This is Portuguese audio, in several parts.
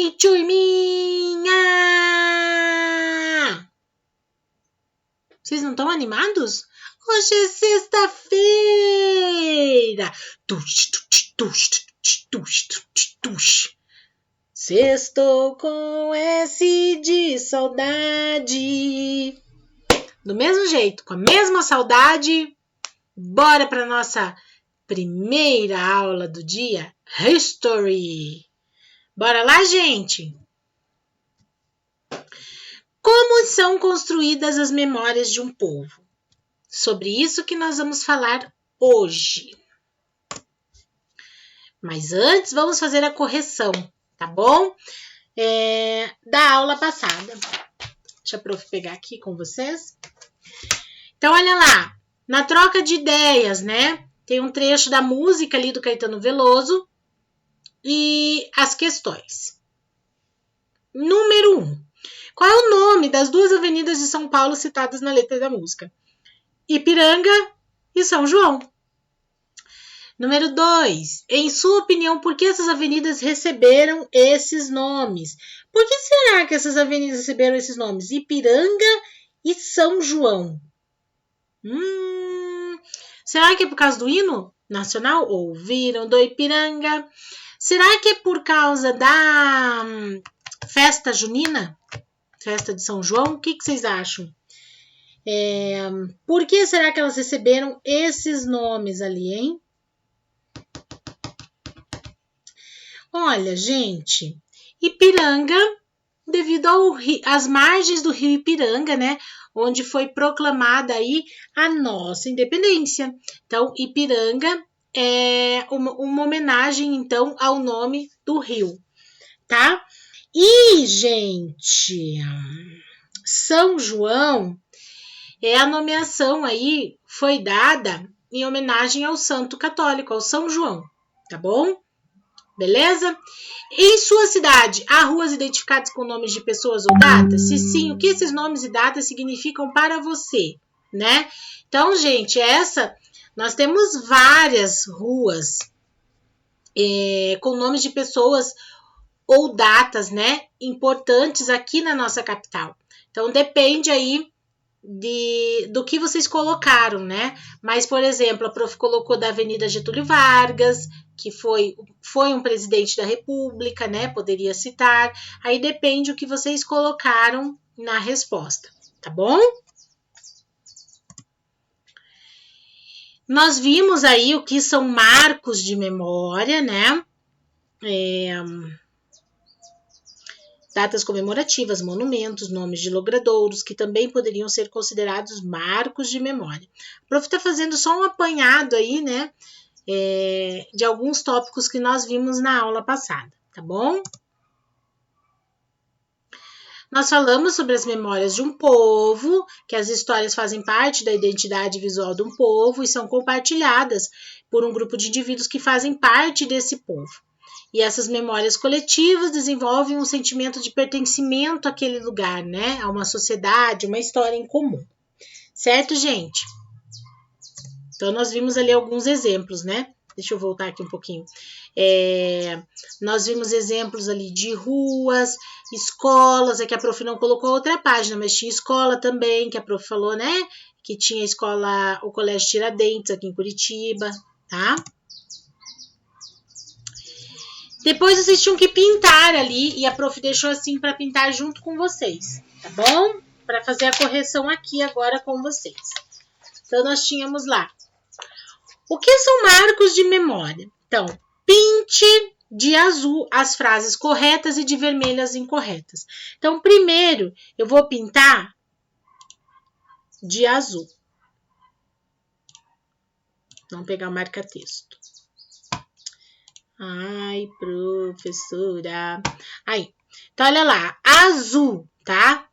e turminha! Vocês não estão animados? Hoje é sexta-feira! Sextou com S de saudade. Do mesmo jeito, com a mesma saudade, bora para nossa primeira aula do dia, History. Bora lá, gente? Como são construídas as memórias de um povo? Sobre isso que nós vamos falar hoje. Mas antes, vamos fazer a correção, tá bom? Da aula passada. Deixa a prof pegar aqui com vocês. Então, olha lá. Na troca de ideias, né? Tem um trecho da música ali do Caetano Veloso e as questões. Número 1. Qual é o nome das duas avenidas de São Paulo citadas na letra da música? Ipiranga e São João. Número 2. Em sua opinião, por que essas avenidas receberam esses nomes? Por que será que essas avenidas receberam esses nomes? Ipiranga e São João. Será que é por causa do hino nacional? Ouviram do Ipiranga? Será que é por causa da festa junina? Festa de São João? O que vocês acham? Por que será que elas receberam esses nomes ali, hein? Olha, gente, Ipiranga, devido às margens do rio Ipiranga, né? Onde foi proclamada aí a nossa independência. Então, Ipiranga é uma homenagem, então, ao nome do rio, tá? E, gente, São João a nomeação aí foi dada em homenagem ao santo católico, ao São João, tá bom? Beleza? Em sua cidade, há ruas identificadas com nomes de pessoas ou datas? Se sim, o que esses nomes e datas significam para você, né? Então, gente, nós temos várias ruas com nomes de pessoas ou datas, né? Importantes aqui na nossa capital. Então, depende aí do que vocês colocaram, né? Mas, por exemplo, a prof colocou da Avenida Getúlio Vargas, que foi um presidente da República, né? Poderia citar. Aí depende o que vocês colocaram na resposta, tá bom? Nós vimos aí o que são marcos de memória, né? Datas comemorativas, monumentos, nomes de logradouros, que também poderiam ser considerados marcos de memória. O prof está fazendo só um apanhado aí, né? De alguns tópicos que nós vimos na aula passada, tá bom? Nós falamos sobre as memórias de um povo, que as histórias fazem parte da identidade visual de um povo e são compartilhadas por um grupo de indivíduos que fazem parte desse povo. E essas memórias coletivas desenvolvem um sentimento de pertencimento àquele lugar, né? A uma sociedade, uma história em comum. Certo, gente? Então, nós vimos ali alguns exemplos, né? Deixa eu voltar aqui um pouquinho. Nós vimos exemplos ali de ruas, escolas, que a prof não colocou outra página, mas tinha escola também, que a prof falou, né? Que tinha escola, o Colégio Tiradentes aqui em Curitiba, tá? Depois vocês tinham que pintar ali, e a prof deixou assim para pintar junto com vocês, tá bom? Para fazer a correção aqui agora com vocês. Então, nós tínhamos lá. O que são marcos de memória? Então, pinte de azul as frases corretas e de vermelho as incorretas. Então, primeiro, eu vou pintar de azul. Vamos pegar o marca-texto. Ai, professora. Aí, então, olha lá. Azul, tá?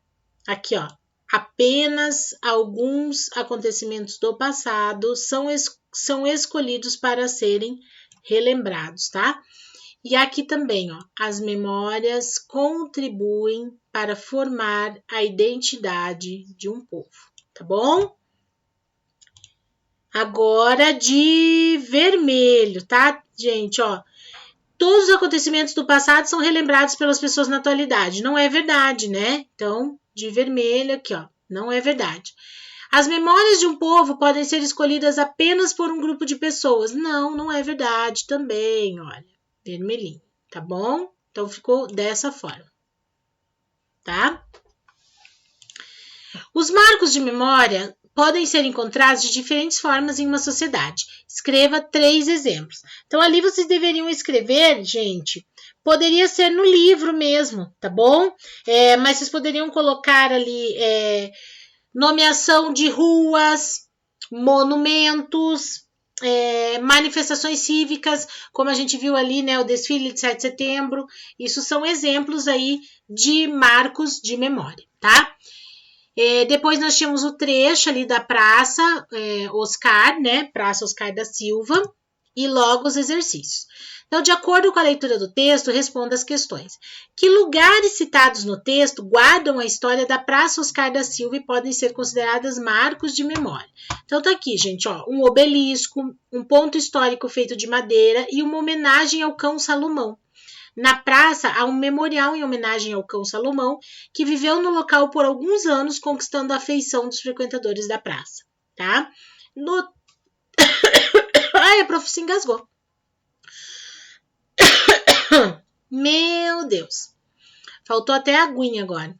Aqui, ó. Apenas alguns acontecimentos do passado são escolhidos para serem relembrados, tá? E aqui também, ó. As memórias contribuem para formar a identidade de um povo, tá bom? Agora de vermelho, tá, gente, ó? todos os acontecimentos do passado são relembrados pelas pessoas na atualidade. Não é verdade, né? Então, de vermelho aqui, ó. Não é verdade. As memórias de um povo podem ser escolhidas apenas por um grupo de pessoas. Não, não é verdade também, olha. Vermelhinho, tá bom? Então, ficou dessa forma, tá? Os marcos de memória podem ser encontrados de diferentes formas em uma sociedade. Escreva 3 exemplos. Então, ali vocês deveriam escrever, gente, poderia ser no livro mesmo, tá bom? Mas vocês poderiam colocar ali nomeação de ruas, monumentos, manifestações cívicas, como a gente viu ali, né, o desfile de 7 de setembro. Isso são exemplos aí de marcos de memória, tá? Depois nós tínhamos o trecho ali da Praça Oscar, né? Praça Oscar da Silva, e logo os exercícios. Então, de acordo com a leitura do texto, responda as questões. Que lugares citados no texto guardam a história da Praça Oscar da Silva e podem ser consideradas marcos de memória? Então, tá aqui, gente, ó, um obelisco, um ponto histórico feito de madeira e uma homenagem ao cão Salomão. Na praça, há um memorial em homenagem ao cão Salomão, que viveu no local por alguns anos, conquistando a afeição dos frequentadores da praça, tá? Ai, a prof se engasgou. Meu Deus. Faltou até a aguinha agora.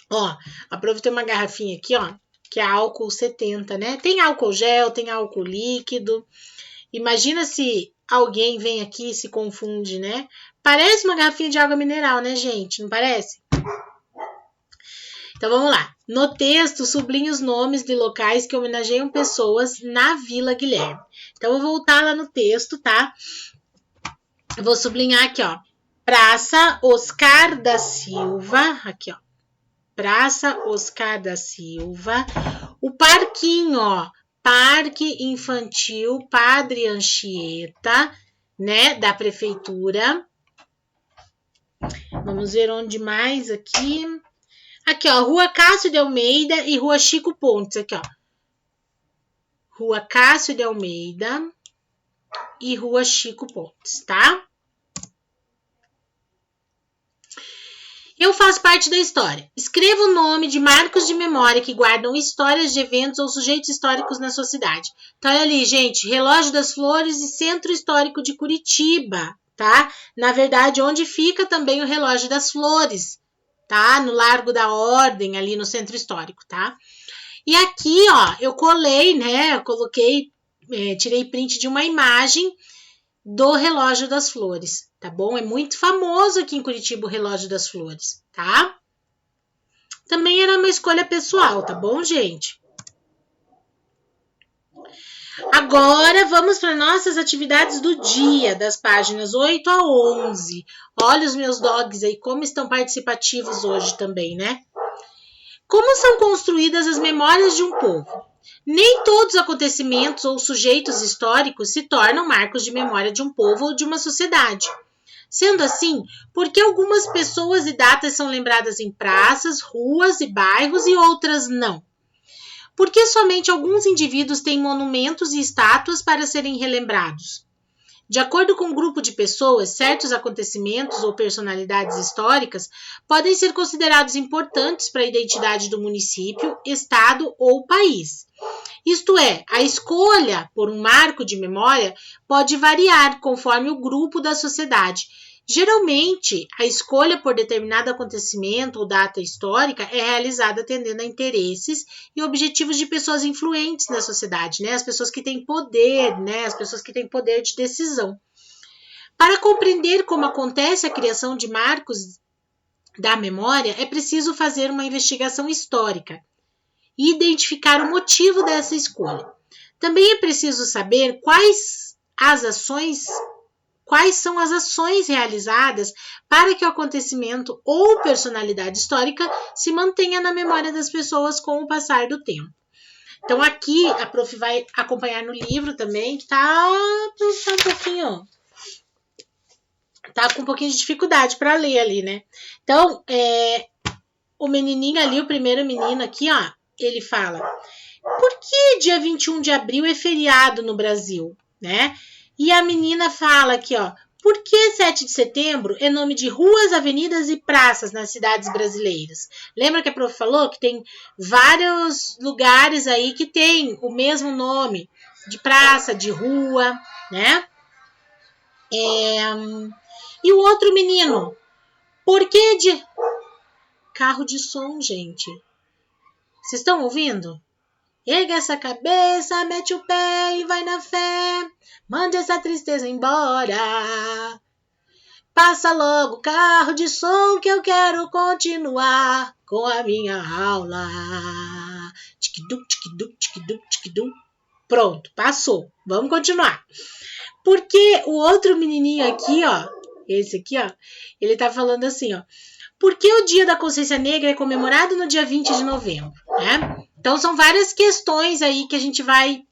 Ó, a prof tem uma garrafinha aqui, ó, que é álcool 70, né? Tem álcool gel, tem álcool líquido. Imagina se alguém vem aqui e se confunde, né? Parece uma garrafinha de água mineral, né, gente? Não parece? Então, vamos lá. No texto, sublinhe os nomes de locais que homenageiam pessoas na Vila Guilherme. Então, eu vou voltar lá no texto, tá? Eu vou sublinhar aqui, ó. Praça Oscar da Silva. Aqui, ó. Praça Oscar da Silva. O parquinho, ó. Parque Infantil Padre Anchieta, né, da prefeitura. Vamos ver onde mais aqui. Aqui, ó, Rua Cássio de Almeida e Rua Chico Pontes, aqui, ó. Rua Cássio de Almeida e Rua Chico Pontes, tá? Eu faço parte da história. Escreva o nome de marcos de memória que guardam histórias de eventos ou sujeitos históricos na sua cidade. Então, olha ali, gente, Relógio das Flores e Centro Histórico de Curitiba, tá? Na verdade, onde fica também o Relógio das Flores, tá? No Largo da Ordem, ali no Centro Histórico, tá? E aqui, ó, eu colei, né? Eu coloquei, tirei print de uma imagem do Relógio das Flores, tá bom? É muito famoso aqui em Curitiba o Relógio das Flores, tá? Também era uma escolha pessoal, tá bom, gente? Agora, vamos para nossas atividades do dia, das páginas 8 a 11. Olha os meus dogs aí, como estão participativos hoje também, né? Como são construídas as memórias de um povo? Nem todos os acontecimentos ou sujeitos históricos se tornam marcos de memória de um povo ou de uma sociedade. Sendo assim, por que algumas pessoas e datas são lembradas em praças, ruas e bairros e outras não? Por que somente alguns indivíduos têm monumentos e estátuas para serem relembrados? De acordo com um grupo de pessoas, certos acontecimentos ou personalidades históricas podem ser considerados importantes para a identidade do município, estado ou país. Isto é, a escolha por um marco de memória pode variar conforme o grupo da sociedade. Geralmente, a escolha por determinado acontecimento ou data histórica é realizada atendendo a interesses e objetivos de pessoas influentes na sociedade, né? As pessoas que têm poder, né? As pessoas que têm poder de decisão. Para compreender como acontece a criação de marcos da memória, é preciso fazer uma investigação histórica e identificar o motivo dessa escolha. Também é preciso saber quais são as ações realizadas para que o acontecimento ou personalidade histórica se mantenha na memória das pessoas com o passar do tempo. Então, aqui a prof vai acompanhar no livro também, que tá com um pouquinho de dificuldade para ler ali, né? Então, o menininho ali, o primeiro menino aqui, ó, ele fala: por que dia 21 de abril é feriado no Brasil, né? E a menina fala aqui, ó, Por que 7 de setembro é nome de ruas, avenidas e praças nas cidades brasileiras? Lembra que a prof falou que tem vários lugares aí que tem o mesmo nome de praça, de rua, né? E o outro menino, por que de... Carro de som, gente. Vocês estão ouvindo? Erga essa cabeça, mete o pé e vai na fé. Mande essa tristeza embora. Passa logo, carro de som, que eu quero continuar com a minha aula. Tiquidum, tiquidum, tiquidum, tiquidum. Pronto, passou. Vamos continuar. Porque o outro menininho aqui, ó, esse aqui, ó, ele tá falando assim, ó. Por que o Dia da Consciência Negra é comemorado no dia 20 de novembro, né? Então, são várias questões aí que a gente vai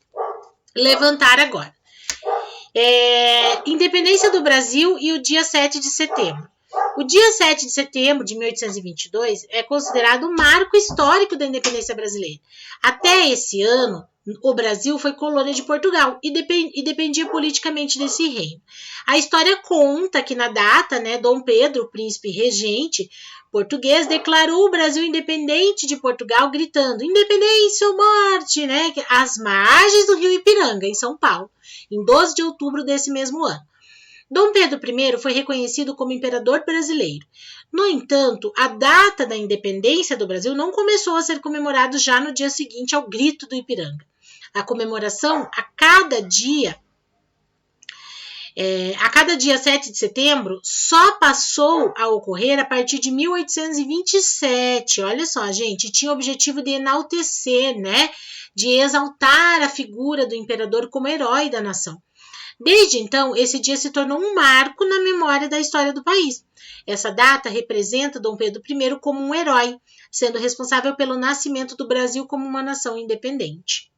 levantar agora. Independência do Brasil e o dia 7 de setembro. O dia 7 de setembro de 1822 é considerado um marco histórico da independência brasileira. Até esse ano, o Brasil foi colônia de Portugal e dependia politicamente desse reino. A história conta que na data, né, Dom Pedro, o príncipe regente português, declarou o Brasil independente de Portugal, gritando independência ou morte, né, às margens do rio Ipiranga, em São Paulo, em 12 de outubro desse mesmo ano. Dom Pedro I foi reconhecido como imperador brasileiro. No entanto, a data da independência do Brasil não começou a ser comemorada já no dia seguinte ao grito do Ipiranga. A comemoração a cada dia 7 de setembro só passou a ocorrer a partir de 1827. Olha só, gente, tinha o objetivo de enaltecer, né, de exaltar a figura do imperador como herói da nação. Desde então, esse dia se tornou um marco na memória da história do país. Essa data representa Dom Pedro I como um herói, sendo responsável pelo nascimento do Brasil como uma nação independente.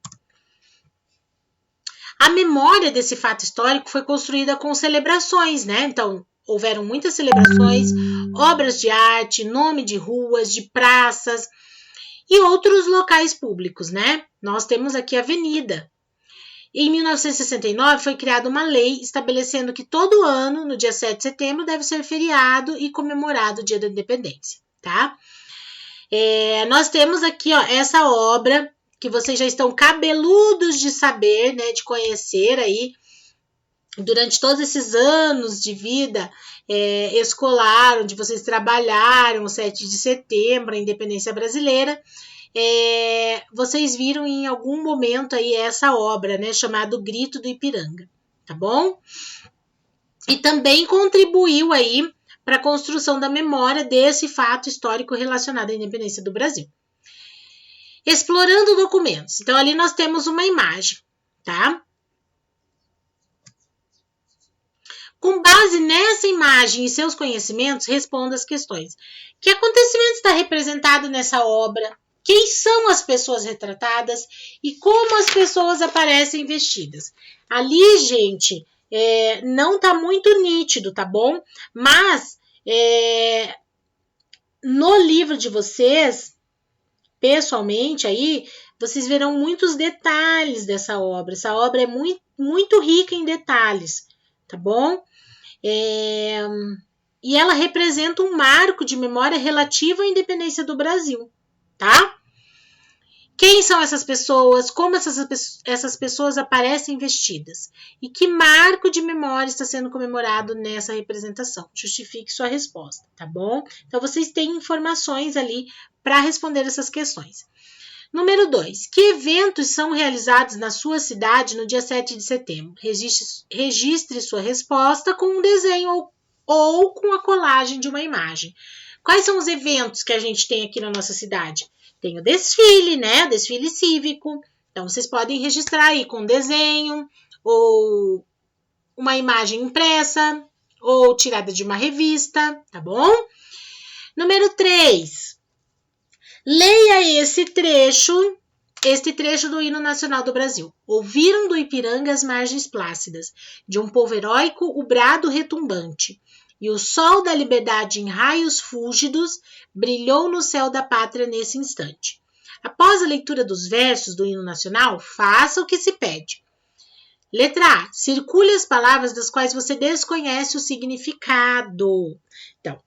A memória desse fato histórico foi construída com celebrações, né? Então, houveram muitas celebrações, obras de arte, nome de ruas, de praças e outros locais públicos, né? Nós temos aqui a avenida. Em 1969, foi criada uma lei estabelecendo que todo ano, no dia 7 de setembro, deve ser feriado e comemorado o Dia da Independência, tá? Nós temos aqui, ó, essa obra que vocês já estão cabeludos de saber, né, de conhecer aí, durante todos esses anos de vida escolar, onde vocês trabalharam o 7 de setembro, a independência brasileira. Vocês viram em algum momento aí essa obra, né, chamada O Grito do Ipiranga, tá bom? E também contribuiu aí para a construção da memória desse fato histórico relacionado à independência do Brasil. Explorando documentos. Então, ali nós temos uma imagem, tá? Com base nessa imagem e seus conhecimentos, responda as questões. Que acontecimento está representado nessa obra? Quem são as pessoas retratadas e como as pessoas aparecem vestidas? Ali, gente, não está muito nítido, tá bom? Mas no livro de vocês, pessoalmente, aí, vocês verão muitos detalhes dessa obra. Essa obra é muito, muito rica em detalhes, tá bom? E ela representa um marco de memória relativa à independência do Brasil, tá? Quem são essas pessoas? Como essas pessoas aparecem vestidas? E que marco de memória está sendo comemorado nessa representação? Justifique sua resposta, tá bom? Então, vocês têm informações ali para responder essas questões. Número 2. Que eventos são realizados na sua cidade no dia 7 de setembro? Registre sua resposta com um desenho ou com a colagem de uma imagem. Quais são os eventos que a gente tem aqui na nossa cidade? Tem o desfile, né? O desfile cívico. Então, vocês podem registrar aí com desenho, ou uma imagem impressa, ou tirada de uma revista, tá bom? Número 3. Leia este trecho do hino nacional do Brasil. Ouviram do Ipiranga as margens plácidas, de um povo heróico o brado retumbante. E o sol da liberdade em raios fúlgidos brilhou no céu da pátria nesse instante. Após a leitura dos versos do hino nacional, faça o que se pede. Letra A. Circule as palavras das quais você desconhece o significado. Então,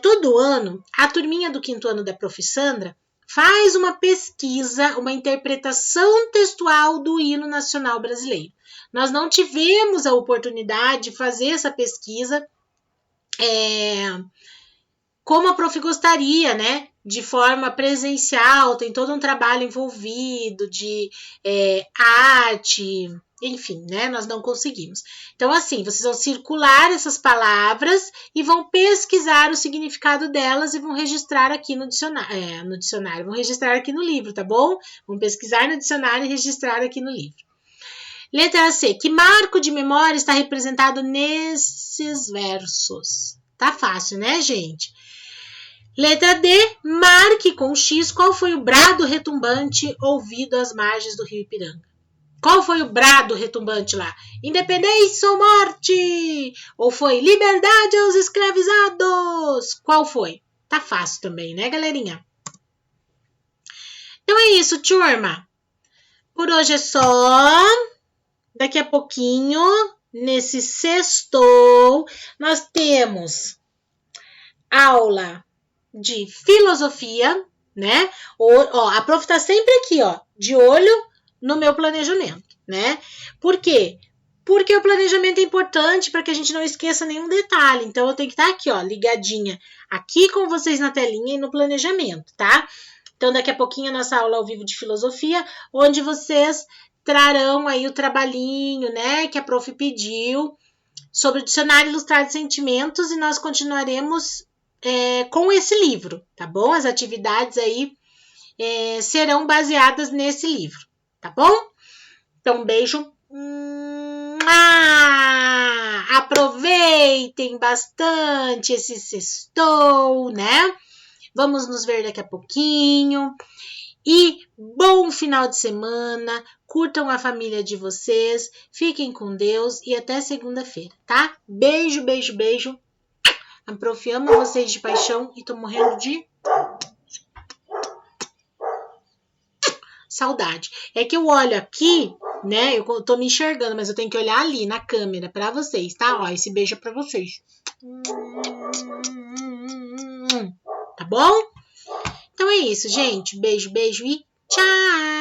todo ano, a turminha do 5º ano da Prof. Sandra faz uma pesquisa, uma interpretação textual do hino nacional brasileiro. Nós não tivemos a oportunidade de fazer essa pesquisa como a prof gostaria, né? De forma presencial, tem todo um trabalho envolvido de arte, enfim, né? Nós não conseguimos. Então, assim, vocês vão circular essas palavras e vão pesquisar o significado delas e vão registrar aqui no dicionário, vão registrar aqui no livro, tá bom? Vão pesquisar no dicionário e registrar aqui no livro. Letra C. Que marco de memória está representado nesses versos? Tá fácil, né, gente? Letra D. Marque com X qual foi o brado retumbante ouvido às margens do rio Ipiranga. Qual foi o brado retumbante lá? Independência ou morte? Ou foi liberdade aos escravizados? Qual foi? Tá fácil também, né, galerinha? Então é isso, turma. Por hoje é só. Daqui a pouquinho, nesse sextou, nós temos aula de filosofia, né? A prof tá sempre aqui, de olho no meu planejamento, né? Por quê? Porque o planejamento é importante para que a gente não esqueça nenhum detalhe. Então, eu tenho que estar aqui, ligadinha aqui com vocês na telinha e no planejamento, tá? Então, daqui a pouquinho, a nossa aula ao vivo de filosofia, onde vocês trarão aí o trabalhinho, né, que a prof pediu sobre o Dicionário Ilustrado de Sentimentos e nós continuaremos com esse livro, tá bom? As atividades aí serão baseadas nesse livro, tá bom? Então, um beijo. Aproveitem bastante esse sextou, né? Vamos nos ver daqui a pouquinho. E bom final de semana, curtam a família de vocês, fiquem com Deus e até segunda-feira, tá? Beijo, beijo, beijo. A prof ama vocês de paixão e tô morrendo de saudade. É que eu olho aqui, né? Eu tô me enxergando, mas eu tenho que olhar ali na câmera pra vocês, tá? Ó, esse beijo é pra vocês. Tá bom? Então é isso, gente. Beijo, beijo e tchau!